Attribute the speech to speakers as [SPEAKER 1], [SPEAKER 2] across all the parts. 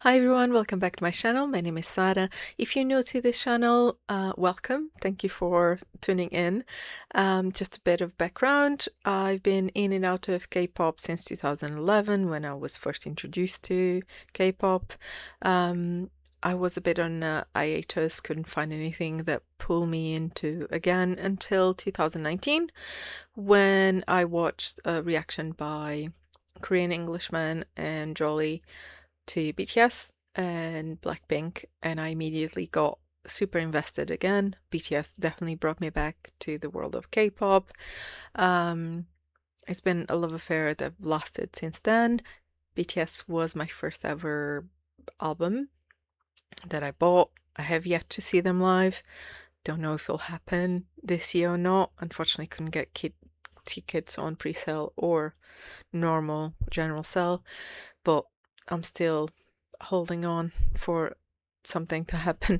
[SPEAKER 1] Hi everyone, welcome back to my channel. My name is Sarah. If you're new to this channel, welcome. Thank you for tuning in. Just a bit of background. I've been in and out of K-pop since 2011 when I was first introduced to K-pop. I was a bit on hiatus, couldn't find anything that pulled me into again until 2019 when I watched a reaction by Korean Englishman and Jolly to BTS and Blackpink, and I immediately got super invested again. BTS definitely brought me back to the world of K-pop. It's been a love affair that lasted since then. BTS was my first ever album that I bought. I have yet to see them live. Don't know if it'll happen this year or not. Unfortunately, couldn't get tickets on pre-sale or normal general sale, but I'm still holding on for something to happen.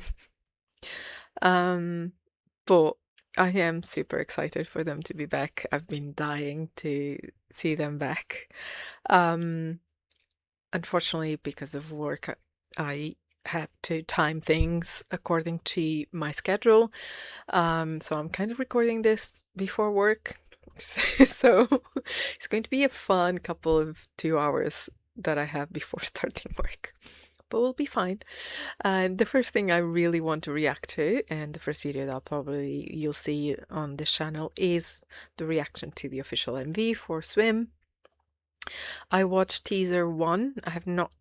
[SPEAKER 1] But I am super excited for them to be back. I've been dying to see them back. Unfortunately, because of work, I have to time things according to my schedule. So I'm kind of recording this before work. So it's going to be a fun couple of 2 hours that I have before starting work, but we'll be fine. The first thing I really want to react to, and the first video that you'll see on this channel, is the reaction to the official MV for Swim. I watched teaser 1. I have not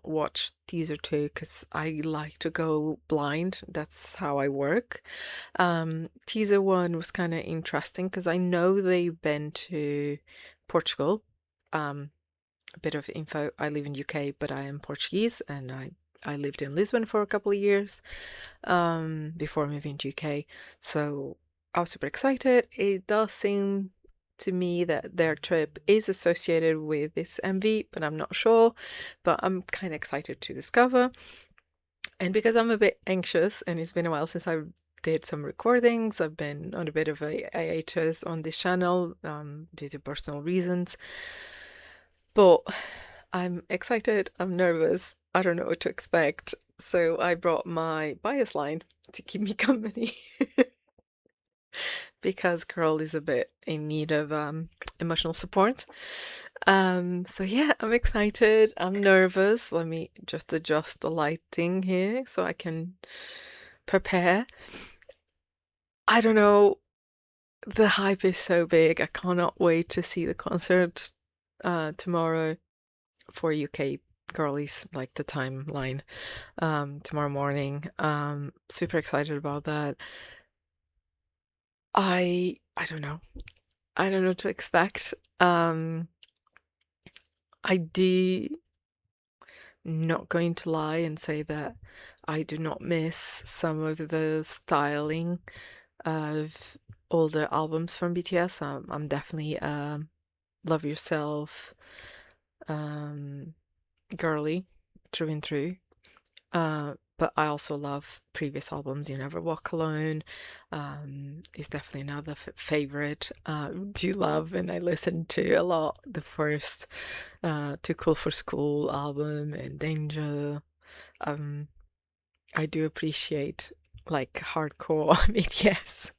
[SPEAKER 1] watched teaser 2 because I like to go blind. That's how I work. Teaser 1 was kind of interesting because I know they've been to Portugal. A bit of info: I live in UK, but I am Portuguese, and I lived in Lisbon for a couple of years before moving to UK. So I was super excited. It does seem to me that their trip is associated with this MV, but I'm not sure. But I'm kind of excited to discover. And because I'm a bit anxious, and it's been a while since I did some recordings, I've been on a bit of a hiatus on this channel due to personal reasons. But I'm excited, I'm nervous, I don't know what to expect. So I brought my bias line to keep me company because Carl is a bit in need of emotional support. So yeah, I'm excited, I'm nervous. Let me just adjust the lighting here so I can prepare. I don't know, the hype is so big. I cannot wait to see the concert tomorrow for UK girlies, like the timeline, tomorrow morning. Super excited about that. I don't know. I don't know what to expect. I do not going to lie and say that I do not miss some of the styling of older albums from BTS. I'm definitely Love Yourself girly through and through. But I also love previous albums. You Never Walk Alone is definitely another favorite. Do love, and I listen to a lot, the first Too Cool for School album and Danger. I do appreciate like hardcore BTS.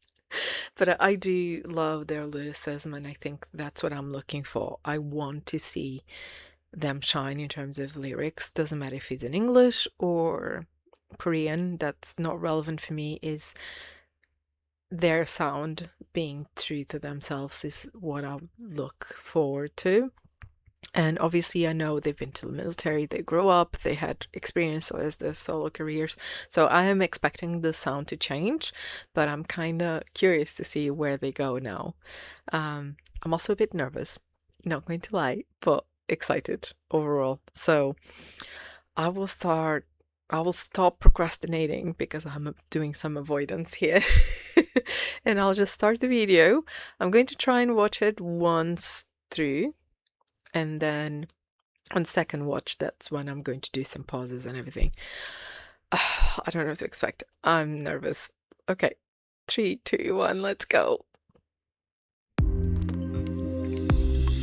[SPEAKER 1] But I do love their lyricism, and I think that's what I'm looking for. I want to see them shine in terms of lyrics. Doesn't matter if it's in English or Korean, that's not relevant for me. Is their sound being true to themselves is what I look forward to. And obviously, I know they've been to the military, they grew up, they had experience as their solo careers. So I am expecting the sound to change, but I'm kind of curious to see where they go now. I'm also a bit nervous, not going to lie, but excited overall. So I will stop procrastinating because I'm doing some avoidance here. And I'll just start the video. I'm going to try and watch it once through, and then on second watch, that's when I'm going to do some pauses and everything. I don't know what to expect. I'm nervous. Okay, 3, 2, 1, let's go.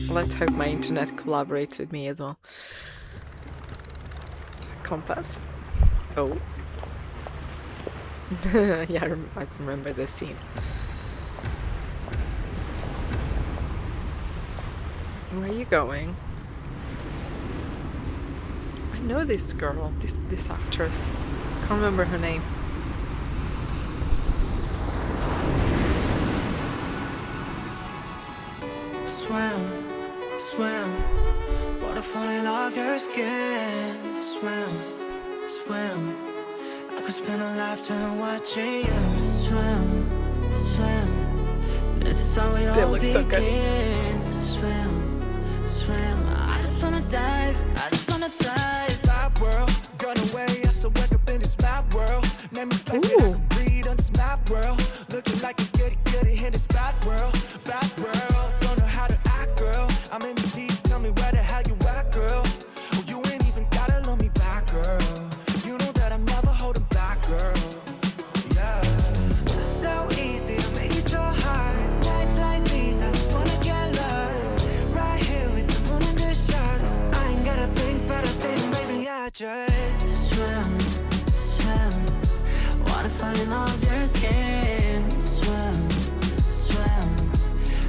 [SPEAKER 1] Let's hope my internet collaborates with me as well. compass. Oh. Yeah, I remember this scene. Where are you going? I know this girl, this actress. Can't remember her name.
[SPEAKER 2] Swim, swim, water falling off your skin. Swim, swim, I could spend a lifetime watching you. Swim, swim, this is how it all
[SPEAKER 1] looks so good.
[SPEAKER 2] begins. Swim, swim, I just wanna dive, I just wanna dive. Bad world, gone away, I still wake up in this bad world. Name a place that I can breathe on this map world. Looking like a goody in this bad world, bad world. Don't know how to act, girl. I'm in the deep, tell me where the hell you at, girl. Oh, you ain't even gotta love me back, girl. You know that I'm never holding back, girl. Yeah. So easy, I made it so hard. Nights like these, I just wanna get lost. Right here with the moon and the stars. I ain't gotta think, but I think, baby, I just swim, swim. Water falling off your skin. Swim, swim.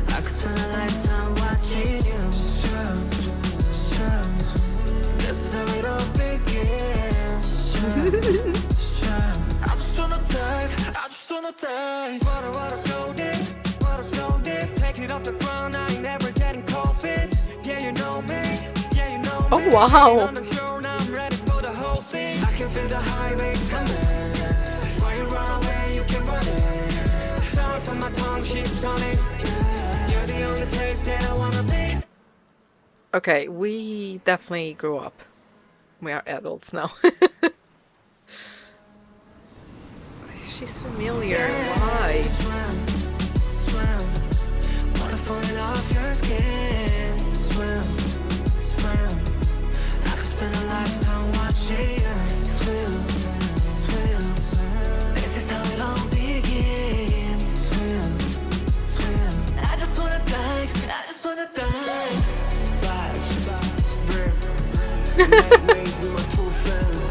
[SPEAKER 2] I could spend a lifetime watching you. Swim, swim. This is how it all begins. Swim, swim. I just wanna dive, I just wanna dive. Water so deep, water so deep. Take it off the ground, I ain't never getting cold feet. Yeah, you know me, yeah, you know me.
[SPEAKER 1] Oh, wow.
[SPEAKER 2] On the shore, now I'm ready for the whole thing. I can feel the high waves coming. Why you run away, you can run it. Sound on my tongue, she's stunning. You're the only place that I wanna be.
[SPEAKER 1] Okay, we definitely grew up. We are adults now. She's familiar. Why?
[SPEAKER 2] Swim, swim. Water falling off your skin. Swim, swim. I could spend a lifetime watching you. Swim, swim, swim. This is how it all begins. Swim, swim. I just wanna dive, I just wanna dive. Splash, splash, rip. Make waves with my two friends.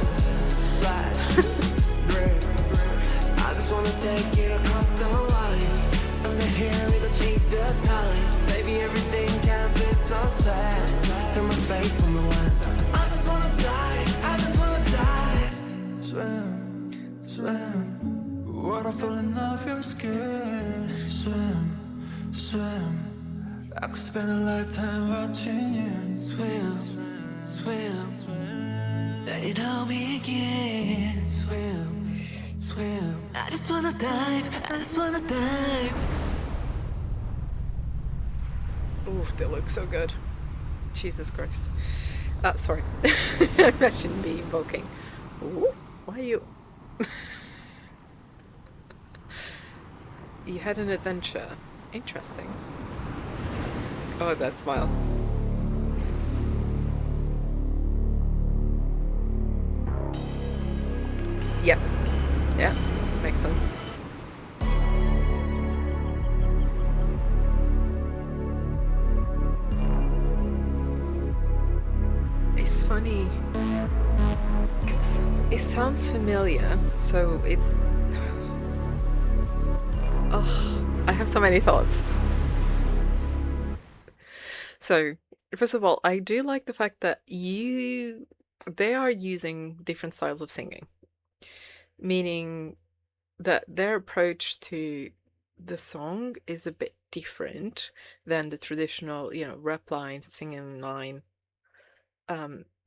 [SPEAKER 2] Splash, rip. I just wanna take it across the line. I'm the here, we gon' chase the time. Baby, everything can be so sad. Through my face from the west. I just wanna dive, I just wanna dive. Swim, swim. Water falling off your skin. Swim, swim. I could spend a lifetime watching you. Swim, swim, swim. Let it all begin. Swim, swim. I just wanna dive, I just wanna dive.
[SPEAKER 1] Oof, they look so good. Jesus Christ. Sorry. I shouldn't be invoking. Ooh, why you? You had an adventure. Interesting. Oh, that smile. Yeah. Yeah, makes sense. It's funny, 'cause it sounds familiar, so it... Oh, I have so many thoughts. So, first of all, I do like the fact that they are using different styles of singing, meaning that their approach to the song is a bit different than the traditional, rap line, singing line.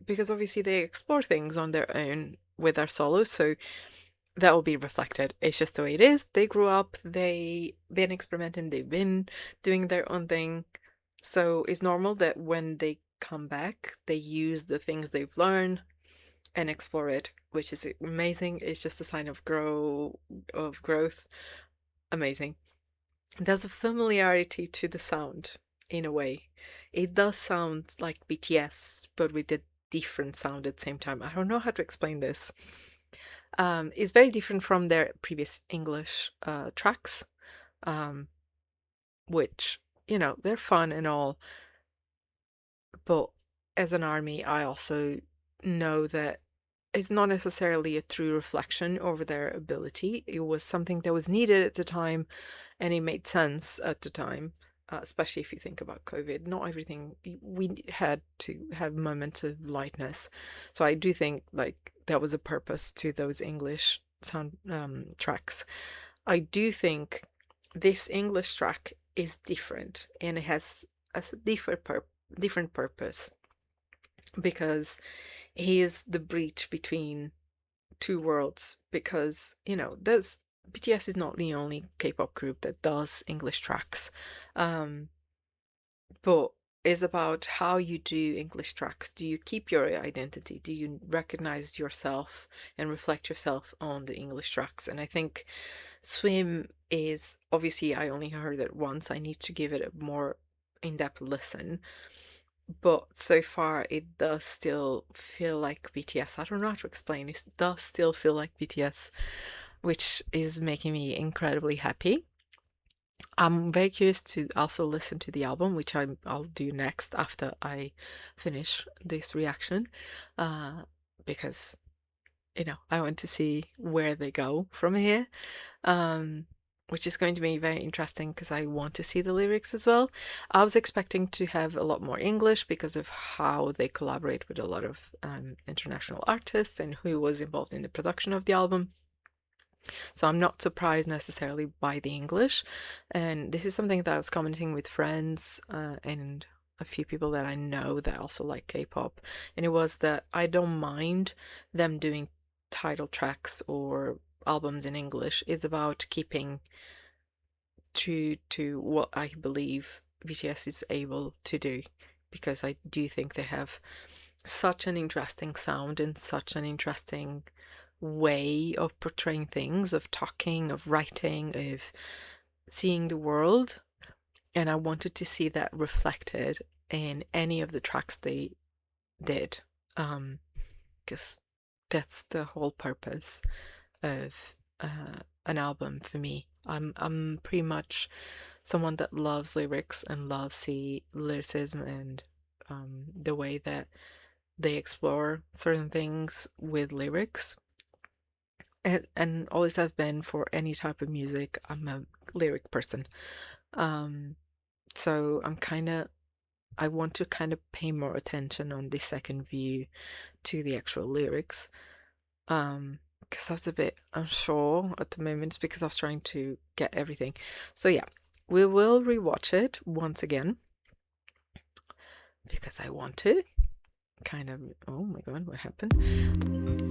[SPEAKER 1] Because obviously they explore things on their own with their solos, so that will be reflected. It's just the way it is. They grew up, they've been experimenting, they've been doing their own thing. So it's normal that when they come back, they use the things they've learned and explore it, which is amazing. It's just a sign of growth. Amazing. There's a familiarity to the sound in a way. It does sound like BTS, but with a different sound at the same time. I don't know how to explain this. It's very different from their previous English tracks, which, they're fun and all. But as an ARMY, I also know that it's not necessarily a true reflection over their ability. It was something that was needed at the time, and it made sense at the time. Especially if you think about COVID, not everything we had to have moments of lightness. So I do think like that was a purpose to those English sound tracks. I do think this English track is different and it has a different purpose because he is the breach between two worlds. Because there's BTS is not the only K-pop group that does English tracks, um, but it's about how you do English tracks. Do you keep your identity? Do you recognize yourself and reflect yourself on the English tracks? And I think Swim is obviously I only heard it once. I need to give it a more in-depth listen. But so far, it does still feel like BTS. I don't know how to explain. It does still feel like BTS, which is making me incredibly happy. I'm very curious to also listen to the album, which I'll do next after I finish this reaction, uh, because I want to see where they go from here. Um, which is going to be very interesting because I want to see the lyrics as well. I was expecting to have a lot more English because of how they collaborate with a lot of international artists and who was involved in the production of the album. So I'm not surprised necessarily by the English. And this is something that I was commenting with friends and a few people that I know that also like K-pop. And it was that I don't mind them doing title tracks or albums in English. It's about keeping true to what I believe BTS is able to do, because I do think they have such an interesting sound and such an interesting way of portraying things, of talking, of writing, of seeing the world. And I wanted to see that reflected in any of the tracks they did. Because that's the whole purpose of an album for me. I'm pretty much someone that loves lyrics and loves the lyricism and the way that they explore certain things with lyrics. And always have been for any type of music. I'm a lyric person. So I want to kind of pay more attention on the second view to the actual lyrics. Because I was a bit unsure at the moment because I was trying to get everything. So yeah, we will rewatch it once again because I want to. Kind of, oh my god, what happened?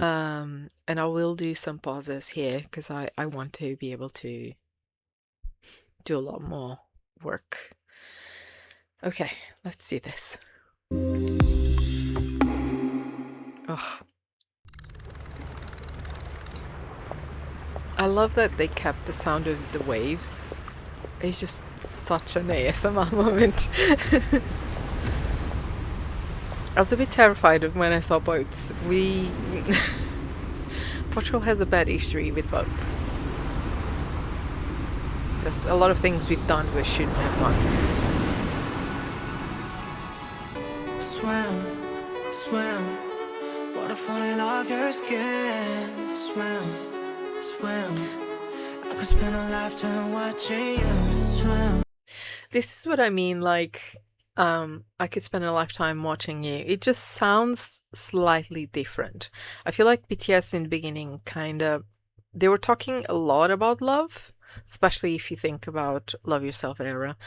[SPEAKER 1] And I will do some pauses here because I want to be able to do a lot more work. Okay, let's see this. Oh, I love that they kept the sound of the waves. It's just such an ASMR moment. I was a bit terrified when I saw boats. Portugal has a bad history with boats. There's a lot of things we've done we shouldn't have done.
[SPEAKER 2] Swim, swim, waterfall in off your skin. Swim, swim, I could spend a lifetime watching you swim.
[SPEAKER 1] This is what I mean, like, I could spend a lifetime watching you. It just sounds slightly different. I feel like BTS in the beginning they were talking a lot about love, especially if you think about Love Yourself era.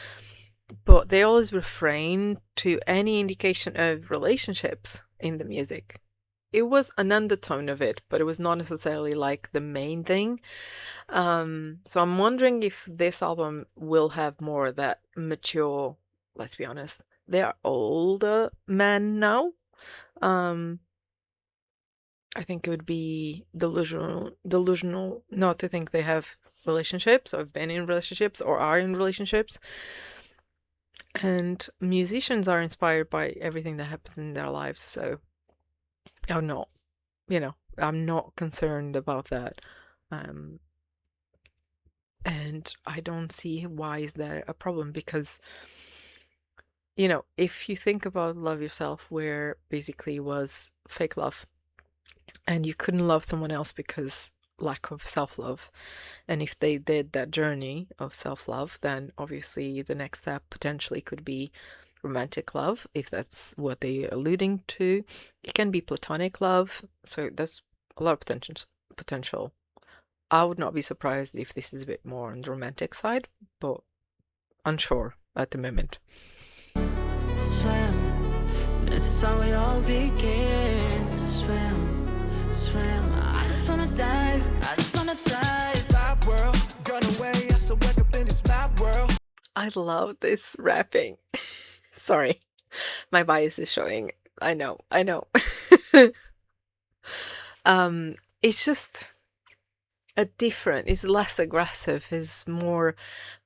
[SPEAKER 1] But they always refrain to any indication of relationships in the music. It was an undertone of it, but it was not necessarily like the main thing. So I'm wondering if this album will have more of that mature, let's be honest. They are older men now. I think it would be delusional not to think they have relationships or have been in relationships or are in relationships. And musicians are inspired by everything that happens in their lives, so I'm not, I'm not concerned about that. And I don't see why is that a problem, because if you think about Love Yourself, where basically was fake love, and you couldn't love someone else because lack of self-love. And if they did that journey of self-love, then obviously the next step potentially could be romantic love, if that's what they're alluding to. It can be platonic love, so there's a lot of potential. I would not be surprised if this is a bit more on the romantic side, but unsure at the moment.
[SPEAKER 2] Swim, this is how it all begins. Swim, swim, I just wanna dive, I just wanna dive. Bad world, gone away, I still wake up in this bad world.
[SPEAKER 1] I love this rapping. Sorry, my bias is showing. I know. It's just it's less aggressive, it's more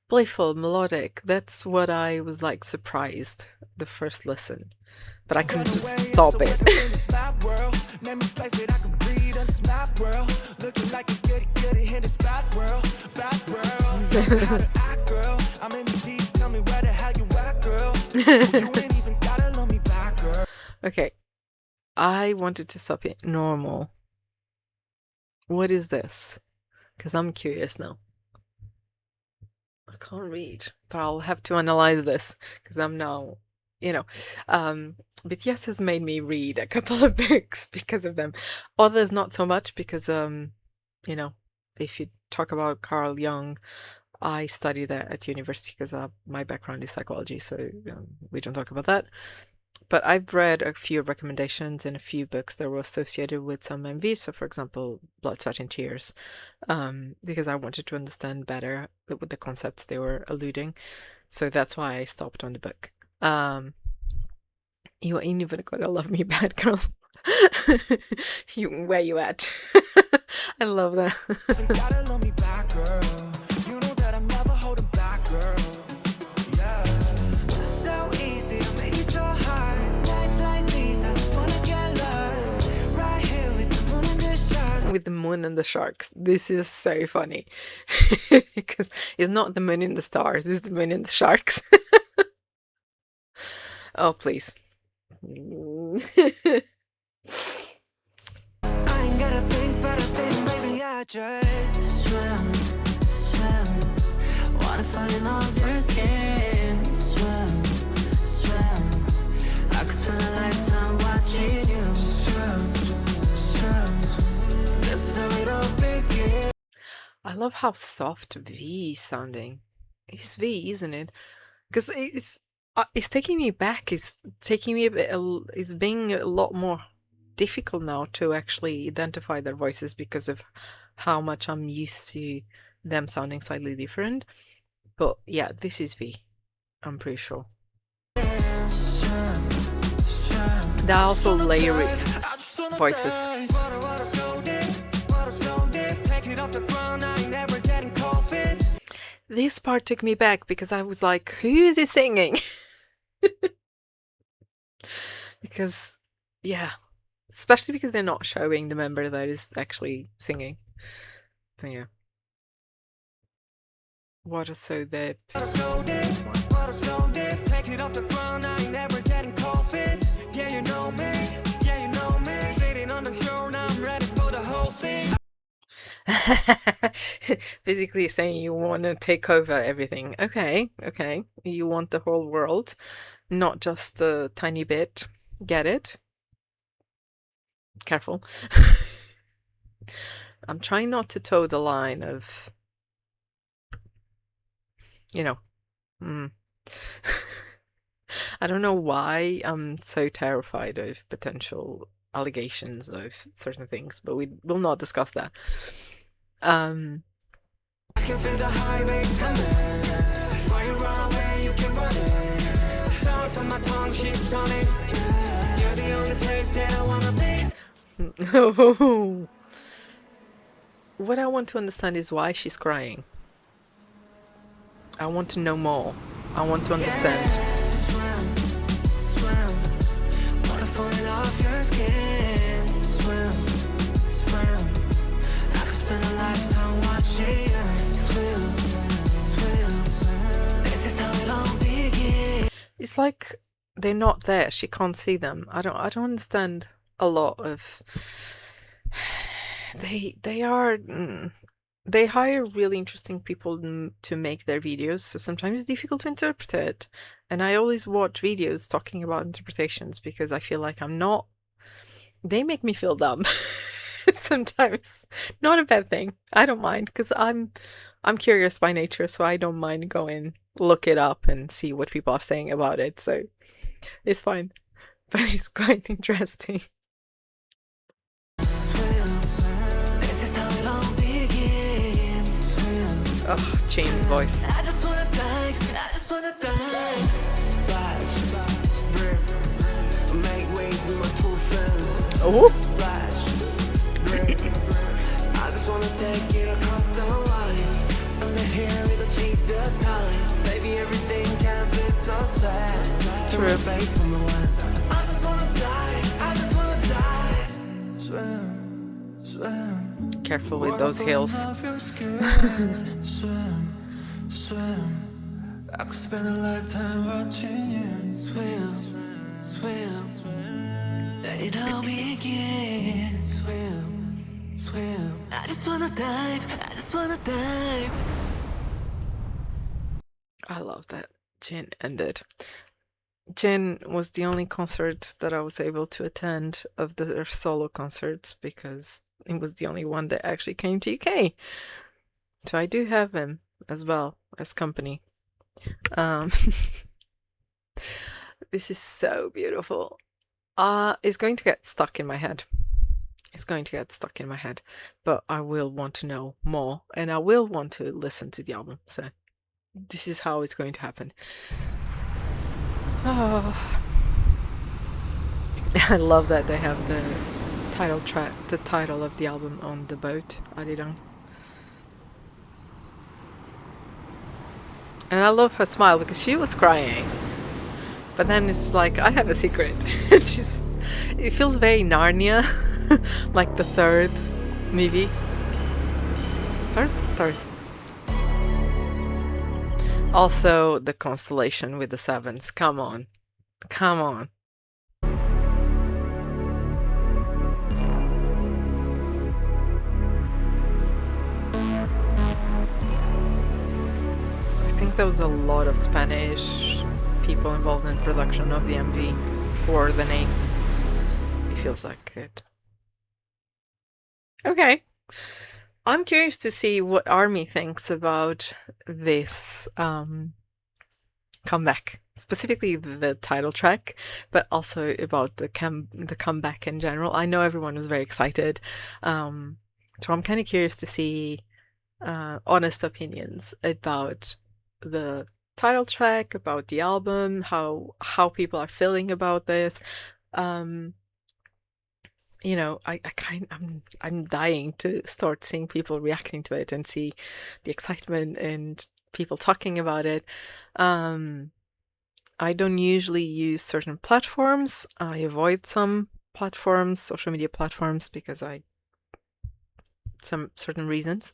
[SPEAKER 1] playful, melodic. That's what I was like surprised the first listen, but I couldn't stop it. Okay, I wanted to stop it normal. What is this? Because I'm curious now. I can't read, but I'll have to analyze this because I'm now, BTS has made me read a couple of books because of them. Others not so much because, if you talk about Carl Jung, I studied that at university because my background is psychology, so we don't talk about that. But I've read a few recommendations in a few books that were associated with some MV. So, for example, Blood, Sweat, and Tears, because I wanted to understand better with the concepts they were alluding. So that's why I stopped on the book. You ain't even gonna love me, bad girl. Where you at? I love that. With the moon and the sharks. This is so funny because it's not the moon and the stars, it's the moon and the sharks. Oh, please.
[SPEAKER 2] I ain't gotta think, but I think maybe I just swim, wanna fall in love your skin. Swim, I could spend a lifetime watching you. This is how it all begins.
[SPEAKER 1] I love how soft V is sounding. It's V, isn't it? Because it's taking me back. It's taking me a bit. It's being a lot more difficult now to actually identify their voices because of how much I'm used to them sounding slightly different. But yeah, this is V. I'm pretty sure. They're also layering voices. This part took me back because I was like, who is he singing? Because, yeah, especially because they're not showing the member that is actually singing. So, yeah. Water so deep. Yeah, you know me. Sitting on the shore, now I'm ready for the whole thing. Basically saying you want to take over everything. Okay. You want the whole world, not just a tiny bit. Get it? Careful. I'm trying not to toe the line of, I don't know why I'm so terrified of potential allegations of certain things, but we will not discuss that. I can feel the high waves coming. Why you run away, you can run it. Salt on my tongue, she's stunning. You're the only place that I wanna be. What I want to understand is why she's crying. I want to know more. I want to understand. Swim, water falling off your skin. Swim, I could spend a lifetime watching you. Swim. This is how it all begins. It's like they're not there. She can't see them. I don't understand a lot of They are they hire really interesting people to make their videos, so sometimes it's difficult to interpret it. And I always watch videos talking about interpretations because I feel like I'm not. They make me feel dumb sometimes. Not a bad thing. I don't mind because I'm curious by nature, so I don't mind going look it up and see what people are saying about it. So it's fine, but it's quite interesting.
[SPEAKER 2] This is how it all begins.
[SPEAKER 1] Oh, Jane's voice.
[SPEAKER 2] I just wanna dive, I just wanna dive. Splash, splash, rip. Make waves with my two friends.
[SPEAKER 1] Oh,
[SPEAKER 2] Splash, rip. I just wanna take it across the line. I'm not here, it'll chase the time. Baby, everything can be so sad.
[SPEAKER 1] true.
[SPEAKER 2] Face from the west. I just wanna dive, I just wanna dive. Swim, swim.
[SPEAKER 1] Careful with those heels.
[SPEAKER 2] Swim, swim. I could spend a lifetime watching you swim, swim, swim. Let it all begin. Swim, swim. I just wanna dive. I just wanna dive.
[SPEAKER 1] I love that Jin ended. Jin was the only concert that I was able to attend of their solo concerts because it was the only one that actually came to UK. So I do have him as well as company. This is so beautiful. It's going to get stuck in my head. It's going to get stuck in my head, but I will want to know more and I will want to listen to the album. So this is how it's going to happen. Oh, I love that they have the title track, the title of the album on the boat, Arirang. And I love her smile because she was crying. But then it's like, I have a secret. It feels very Narnia, like the third movie. Third. Also, the constellation with the sevens. Come on. Come on. I think there was a lot of Spanish people involved in production of the MV for the names. It feels like it. Okay. I'm curious to see what Army thinks about this comeback, specifically the title track, but also about the comeback in general. I know everyone was very excited, so I'm kind of curious to see honest opinions about the title track, about the album, how people are feeling about this. You know, I'm dying to start seeing people reacting to it and see the excitement and people talking about it. I don't usually use certain platforms. I avoid some platforms, social media platforms, because some certain reasons.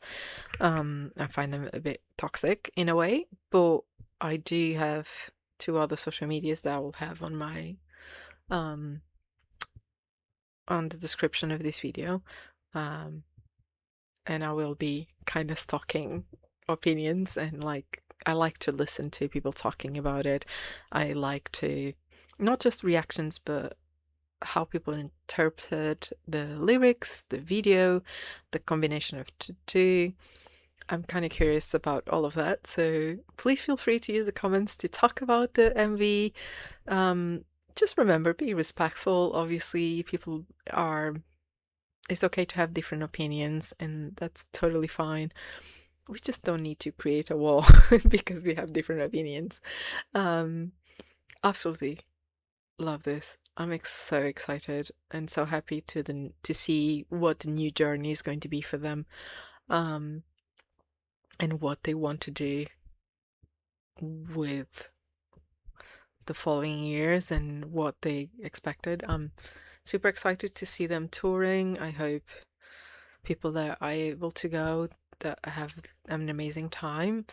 [SPEAKER 1] I find them a bit toxic in a way, but I do have 2 other social medias that I will have on my on the description of this video, and I will be kind of stalking opinions, and like I like to listen to people talking about it. I like to not just reactions, but how people interpret the lyrics, the video, the combination of the two. I'm kind of curious about all of that, so please feel free to use the comments to talk about the MV. Just remember, be respectful. Obviously, people are. It's okay to have different opinions, and that's totally fine. We just don't need to create a wall because we have different opinions. Absolutely love this. I'm so excited and so happy to see what the new journey is going to be for them, and what they want to do with the following years and what they expected. I'm super excited to see them touring. I hope people that are able to go that have an amazing time,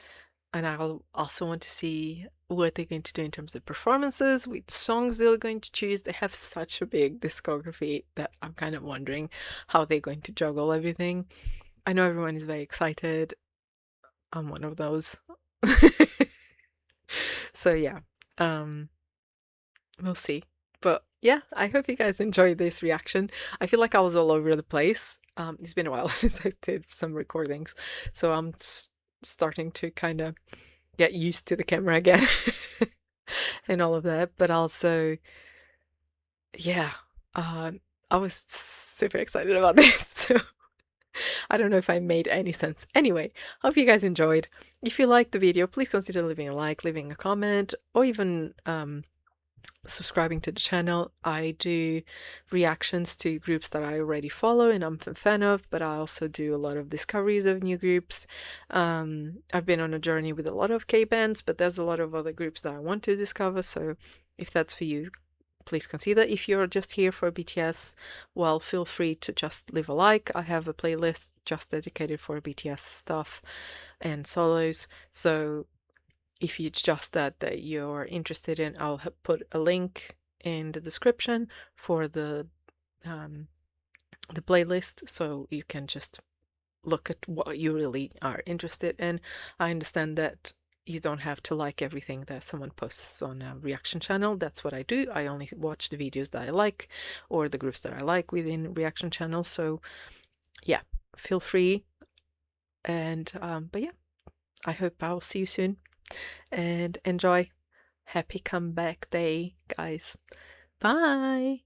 [SPEAKER 1] and I'll also want to see what they're going to do in terms of performances, which songs they're going to choose. They have such a big discography that I'm kind of wondering how they're going to juggle everything. I know everyone is very excited. I'm one of those. So yeah, we'll see. But yeah, I hope you guys enjoyed this reaction. I feel like I was all over the place. It's been a while since I did some recordings, so I'm starting to kind of get used to the camera again and all of that. But also, yeah, I was super excited about this. So I don't know if I made any sense. Anyway, hope you guys enjoyed. If you liked the video, please consider leaving a like, leaving a comment, or even subscribing to the channel. I do reactions to groups that I already follow and I'm a fan of, but I also do a lot of discoveries of new groups. I've been on a journey with a lot of K-bands, but there's a lot of other groups that I want to discover, so if that's for you, please consider. If you're just here for BTS, well, feel free to just leave a like. I have a playlist just dedicated for BTS stuff and solos, so if it's just that you're interested in, I'll put a link in the description for the playlist, so you can just look at what you really are interested in. I understand that you don't have to like everything that someone posts on a reaction channel. That's what I do. I only watch the videos that I like or the groups that I like within reaction channels. So yeah, feel free. And but yeah, I hope I'll see you soon and enjoy. Happy comeback day, guys. Bye.